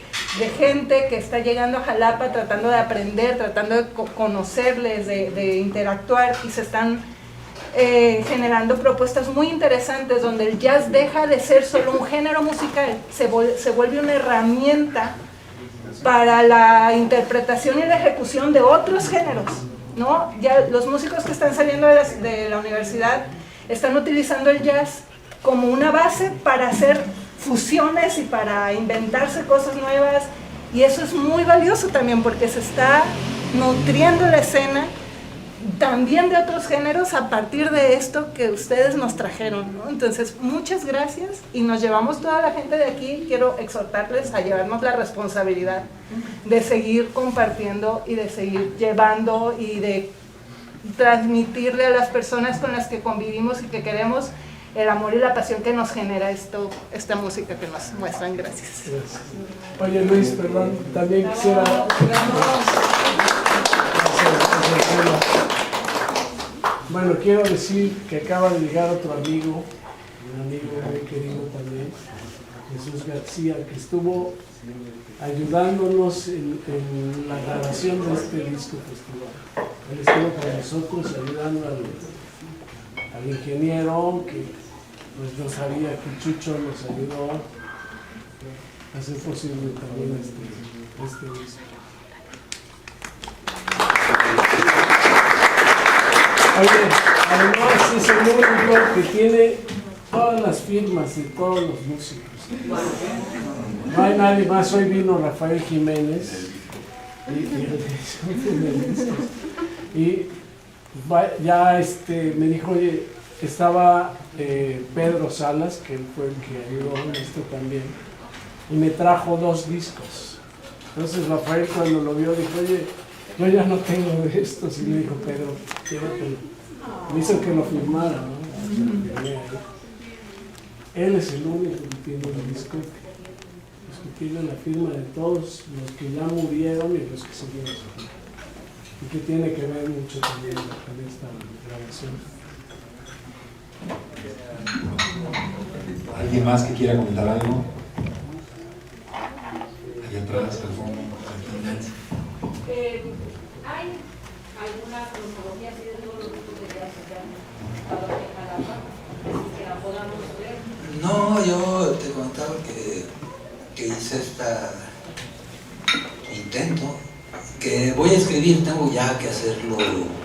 gente que está llegando a Jalapa tratando de aprender, tratando de conocerles, de interactuar, y se están generando propuestas muy interesantes donde el jazz deja de ser solo un género musical, se vuelve una herramienta para la interpretación y la ejecución de otros géneros, ¿no? Ya los músicos que están saliendo de la universidad están utilizando el jazz como una base para hacer fusiones y para inventarse cosas nuevas, y eso es muy valioso también porque se está nutriendo la escena también de otros géneros a partir de esto que ustedes nos trajeron, ¿no? Entonces, muchas gracias, y nos llevamos toda la gente de aquí. Quiero exhortarles a llevarnos la responsabilidad de seguir compartiendo y de seguir llevando y de transmitirle a las personas con las que convivimos y que queremos el amor y la pasión que nos genera esta música que nos muestran. Gracias. Gracias. Oye Luis, perdón, también quisiera... Bueno, quiero decir que acaba de llegar otro amigo, un amigo muy querido también, Jesús García, que estuvo ayudándonos en la grabación de este disco festival. Él estuvo con nosotros ayudando al ingeniero que pues no sabía que Chucho nos ayudó a hacer posible también este disco. Oye, además es el único que tiene todas las firmas de todos los músicos. No hay nadie más. Hoy vino Rafael Jiménez y ya me dijo, oye, estaba Pedro Salas, que fue el que ayudó en esto también, y me trajo 2 discos. Entonces Rafael, cuando lo vio, dijo, oye, yo ya no tengo de estos, y le dijo, Pedro, llévatelo. Me hizo que lo firmara, ¿no? Él es el único que tiene un disco, los que tienen la firma de todos los que ya murieron y los que siguen aquí. Y que tiene que ver mucho también con esta grabación. ¿Alguien más que quiera comentar algo? Allá atrás, al fondo, aquí Nancy. ¿Hay alguna cronología así de todos los grupos de jazz allá en Jalapa que la podamos ver? No, yo te contaba que hice intento, que voy a escribir, tengo ya que hacerlo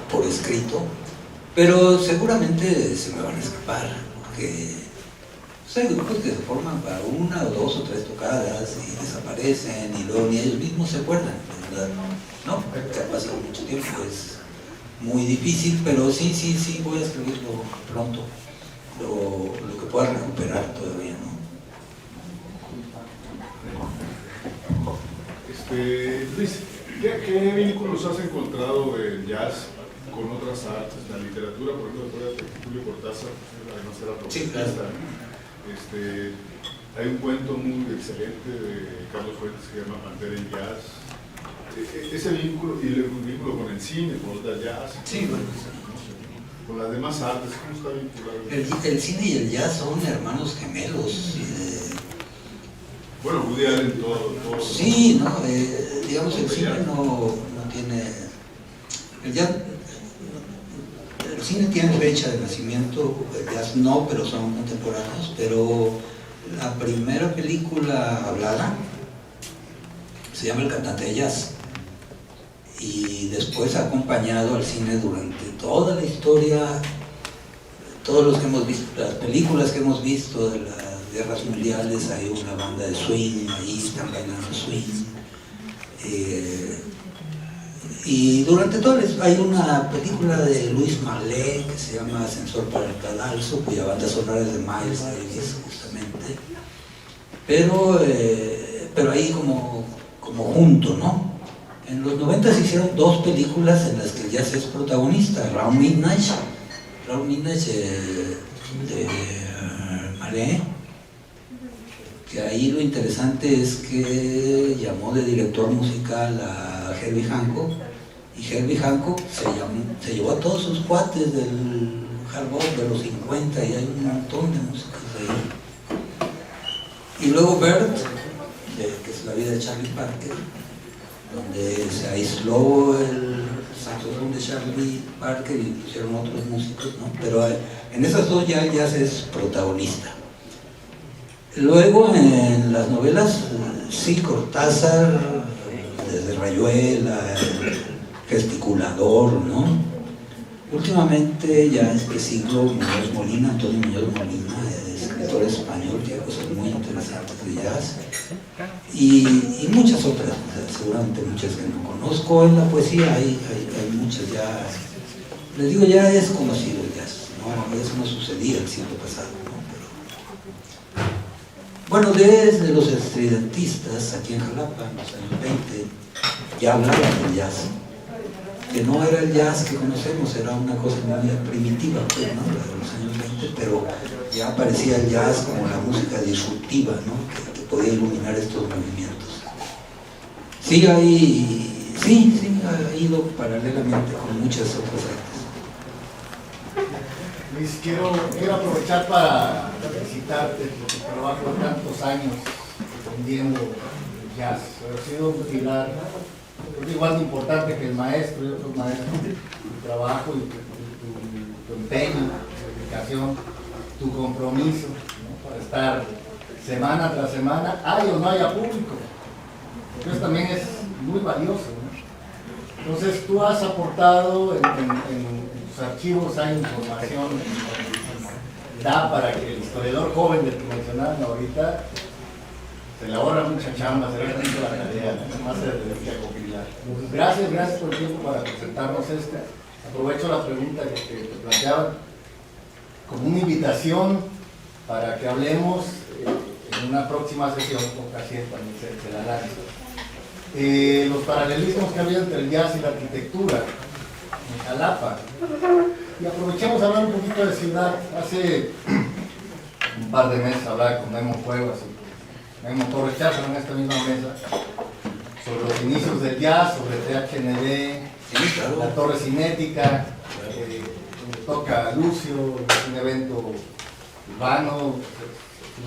por escrito, pero seguramente se me van a escapar, porque hay grupos que se forman para 1 o 2 o 3 tocadas y desaparecen y luego ni ellos mismos se acuerdan, ¿verdad? No, porque ha pasado mucho tiempo, es muy difícil, pero sí voy a escribirlo pronto, lo que pueda recuperar todavía, ¿no? Luis, ¿qué vínculos has encontrado del jazz con otras artes? La literatura, por ejemplo, acuérdate que Julio Cortázar, además era profesor. Hay un cuento muy excelente de Carlos Fuentes que se llama Pantera en Jazz. Ese vínculo, y el vínculo con el cine, con el jazz, sí, bueno, con las demás artes, ¿cómo está vinculado? El cine y el jazz son hermanos gemelos. Bueno, Woody Allen todo. Sí, no, digamos el cine no tiene. El cine tiene fecha de nacimiento, el jazz no, pero son contemporáneos. Pero la primera película hablada se llama El cantante de jazz. Y después ha acompañado al cine durante toda la historia, todos los que hemos visto, las películas que hemos visto de las guerras mundiales, hay una banda de swing, ahí están bailando swing. Y durante todo hay una película de Luis Mallet que se llama Ascensor para el Cadalso, cuya banda sonora es de Miles Davis justamente. Pero ahí como junto, ¿no? En los 90 se hicieron 2 películas en las que el jazz es protagonista, Round Midnight de Mallet, que ahí lo interesante es que llamó de director musical a Herbie Hancock, y Herbie Hancock se llevó a todos sus cuates del hard rock de los 50 y hay un montón de músicos de ahí. Y luego Bert, que es la vida de Charlie Parker, donde se aisló el saxofón de Charlie Parker y pusieron otros músicos, ¿no? Pero en esas 2 ya el jazz es protagonista. Luego en las novelas, sí, Cortázar, desde Rayuela, el Gesticulador, ¿no? Últimamente, ya en este siglo, Antonio Muñoz Molina, escritor español, tiene cosas muy interesantes de jazz. Y muchas otras, seguramente muchas que no conozco. En la poesía hay muchas ya, les digo, ya es conocido el jazz, ¿no? Eso no sucedía el siglo pasado, ¿no? Bueno, desde los estridentistas aquí en Jalapa, en los años 20, ya hablaban del jazz, que no era el jazz que conocemos, era una cosa muy primitiva, pues, ¿no? La de los años 20, pero ya aparecía el jazz como la música disruptiva, ¿no? Que podía iluminar estos movimientos. Sí, ha ido paralelamente con muchas otras artes. Luis, quiero aprovechar para felicitarte por tu trabajo de tantos años aprendiendo el jazz. Ha sido un pilar, creo que igual de importante que el maestro y otros maestros, tu trabajo y tu empeño, tu determinación, tu compromiso, ¿no? Para estar semana tras semana, haya o no haya público. Eso también es muy valioso, ¿no? Entonces tú has aportado en tus archivos, hay información, da para que el historiador joven del que mencionaban ahorita se le ahorra mucha chamba, se le hace mucho la tarea, ¿no? Más se debe que acopilar. Gracias por el tiempo para presentarnos esto. Aprovecho la pregunta que te planteaban como una invitación para que hablemos en una próxima sesión, con casi también se la lanza. Los paralelismos que había entre el jazz y la arquitectura en Jalapa. Y aprovechemos a hablar un poquito de ciudad. Hace un par de meses hablaba con Memo Cuevas y Memo Torres Cházaro en esta misma mesa sobre los inicios del jazz, sobre THNB, sí, claro. La Torre Cinética, donde toca Lucio, es un evento urbano, un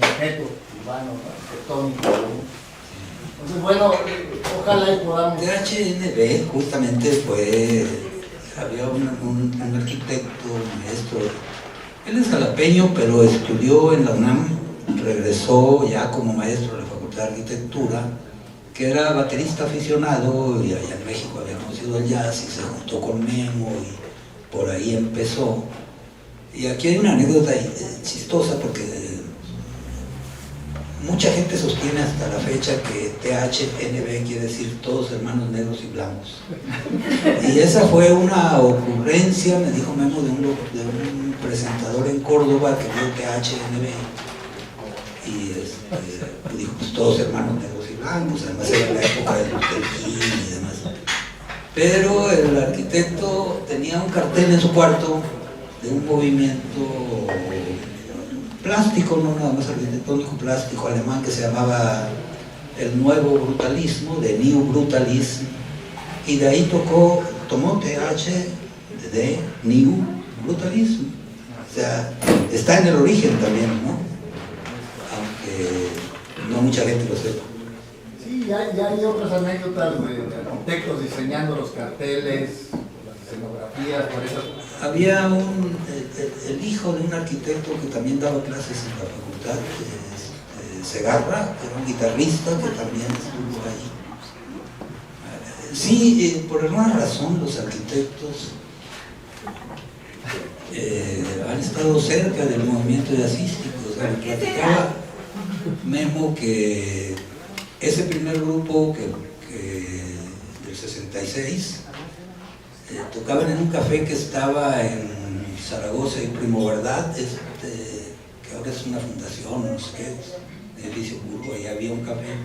objeto urbano, arquitectónico. Entonces, bueno, ojalá y podamos... THNB justamente había un arquitecto, maestro, él es jalapeño, pero estudió en la UNAM, regresó ya como maestro de la Facultad de Arquitectura, que era baterista aficionado y allá en México había conocido el jazz y se juntó con Memo y por ahí empezó. Y aquí hay una anécdota chistosa porque mucha gente sostiene hasta la fecha que THNB quiere decir todos hermanos negros y blancos. Y esa fue una ocurrencia, me dijo Memo, de un presentador en Córdoba que vio THNB. Y dijo, pues todos hermanos negros y blancos, además era la época del Gil y demás. Pero el arquitecto tenía un cartel en su cuarto de un movimiento plástico, no nada más arquitectónico, plástico alemán, que se llamaba el Nuevo Brutalismo, de New Brutalism, y de ahí tomó TH de New Brutalism. O sea, está en el origen también, ¿no? Aunque no mucha gente lo sepa. Sí, ya hay otras anécdotas de arquitectos diseñando los carteles, las escenografías, por eso. Había el hijo de un arquitecto que también daba clases en la facultad, Segarra, que era un guitarrista que también estuvo allí. Sí, por alguna razón los arquitectos han estado cerca del movimiento jazzístico. O sea, me platicaba Memo que ese primer grupo del 66 tocaban en un café que estaba en Zaragoza y Primo Verdad, que ahora es una fundación, no sé qué, edificio Burgo, ahí había un café.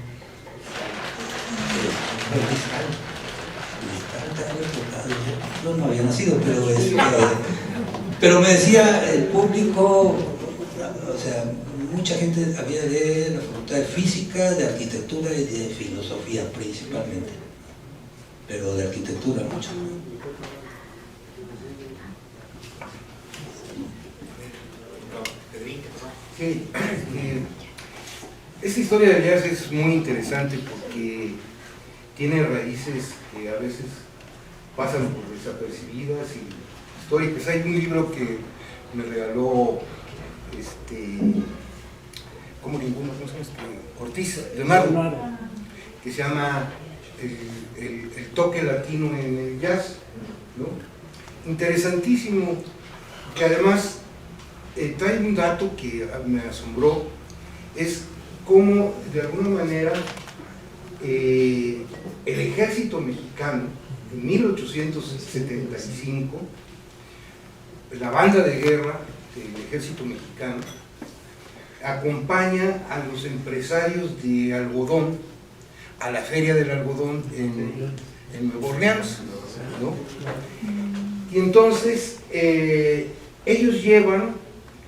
Yo no había nacido, pero me decía el público, o sea, mucha gente había de la Facultad de Física, de Arquitectura y de Filosofía principalmente, pero de Arquitectura mucho. Sí, esta historia del jazz es muy interesante porque tiene raíces que a veces pasan por desapercibidas y históricas. Hay un libro que me regaló ¿cómo se llama? Ortiz, Leonardo, que se llama el toque latino en el jazz, ¿no? Interesantísimo, que además trae un dato que me asombró, es cómo de alguna manera el ejército mexicano en 1875, la banda de guerra del ejército mexicano acompaña a los empresarios de algodón a la feria del algodón en Nueva Orleans, ¿no? Y entonces ellos llevan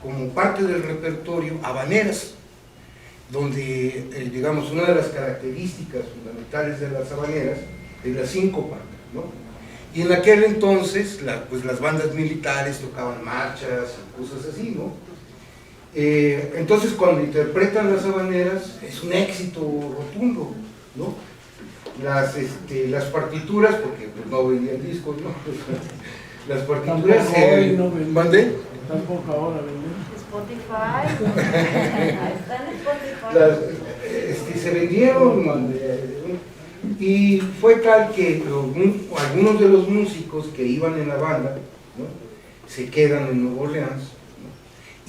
como parte del repertorio habaneras, donde digamos una de las características fundamentales de las habaneras es la síncopa, ¿no? Y en aquel entonces pues las bandas militares tocaban marchas y cosas así, ¿no? Entonces cuando interpretan las habaneras es un éxito rotundo, ¿no? Las partituras, porque pues, no vendían discos, ¿no? Las partituras... ¿Mandé? Tampoco ahora, ¿verdad? Spotify. Está en Spotify. Se vendieron y fue tal que algunos de los músicos que iban en la banda, ¿no?, se quedan en Nueva Orleans, ¿no?,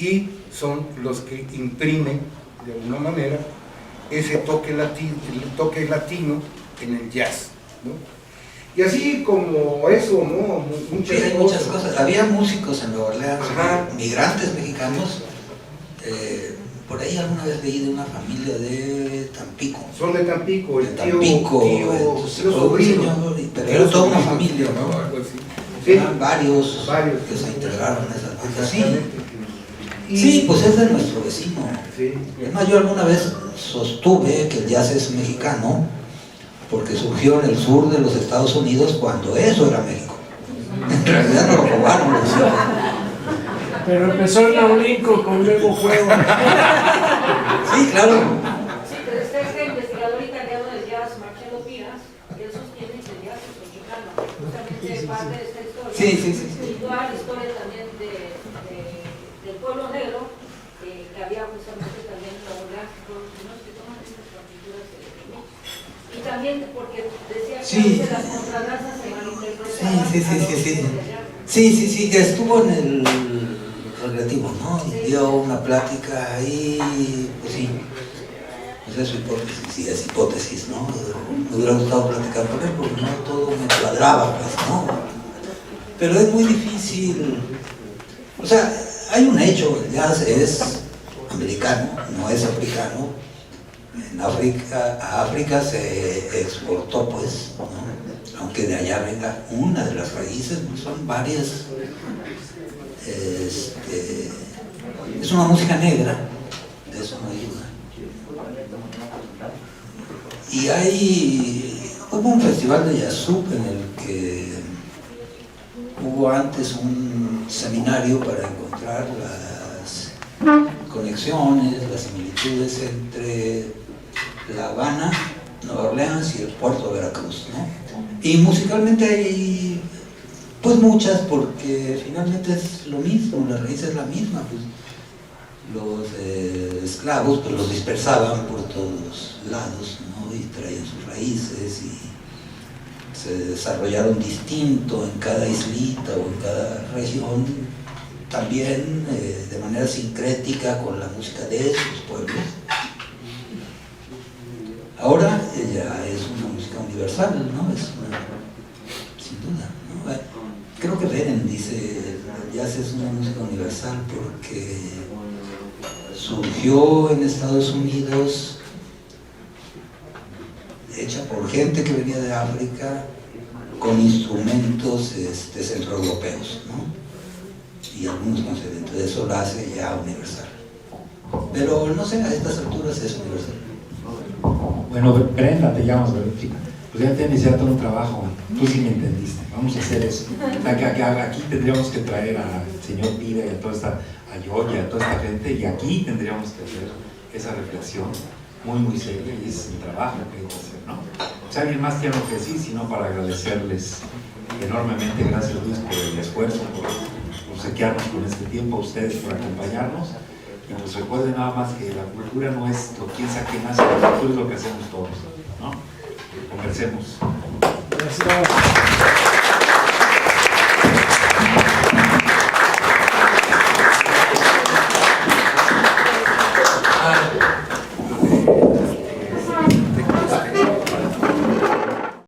y son los que imprimen de alguna manera ese toque latino en el jazz, ¿no? Y así como eso, ¿no? Muchas cosas. Había músicos en Nueva Orleans, migrantes mexicanos. Por ahí alguna vez leí de una familia de Tampico. Son de Tampico, el tío sobrino. Pero era toda una familia, ¿no? Algo así. Sí. Varios que se integraron a esas bandas. Sí, pues es de nuestro vecino. Sí. Es más, yo alguna vez sostuve que el jazz es mexicano porque surgió en el sur de los Estados Unidos cuando eso era México. En realidad no lo robaron. Pero empezó el Naulinco con Memo Juego. Sí, claro. Sí, pero está este investigador italiano del jazz, Marcello Piras, que él sostiene que el jazz es mexicano, justamente parte de esta historia. Y toda la historia también del pueblo negro, que había justamente también en Nueva Orleans, que toman estas partituras de mí. Y también porque decía que a veces las contradanzas se malinterpretaban. Sí, que estuvo en el relativo, ¿no? Y dio una plática ahí, pues sí, pues es su hipótesis, sí, es hipótesis, ¿no? Me hubiera gustado platicar con él porque no todo me cuadraba, pues, ¿no? Pero es muy difícil, o sea, hay un hecho, el jazz es americano, no es africano. En África, a África se exportó, pues, ¿no? Aunque de allá venga una de las raíces, son varias. Es una música negra, de eso no hay duda. Y hubo un festival de Yazub en el que hubo antes un seminario para encontrar las conexiones, las similitudes entre La Habana, Nueva Orleans y el puerto de Veracruz, ¿no? Y musicalmente hay pues muchas, porque finalmente es lo mismo, la raíz es la misma, pues los esclavos pues los dispersaban por todos lados, ¿no? Y traían sus raíces y se desarrollaron distinto en cada islita o en cada región, también de manera sincrética con la música de esos pueblos. Ahora ya es una música universal, ¿no? Sin duda, ¿no? Creo que Beren dice, el jazz es una música universal porque surgió en Estados Unidos, hecha por gente que venía de África, con instrumentos centroeuropeos, ¿no? Y algunos conocimientos, eso lo hace ya universal. Pero no sé, a estas alturas es universal. Bueno, Brenda, te llamas, ¿verdad? Pues ya te iniciado todo un trabajo, tú sí me entendiste, vamos a hacer eso. Aquí tendríamos que traer al señor Pira y a toda esta, a Yoya, a toda esta gente, y aquí tendríamos que hacer esa reflexión muy seria, y es el trabajo que hay que hacer, ¿no? Si alguien más tiene algo que decir, sino para agradecerles enormemente, gracias Luis por el esfuerzo, por obsequiarnos con este tiempo, a ustedes por acompañarnos. Y pues recuerden nada más que la cultura no es lo quién sabe quién hace, la cultura es lo que hacemos todos, ¿no? Conversemos. Gracias.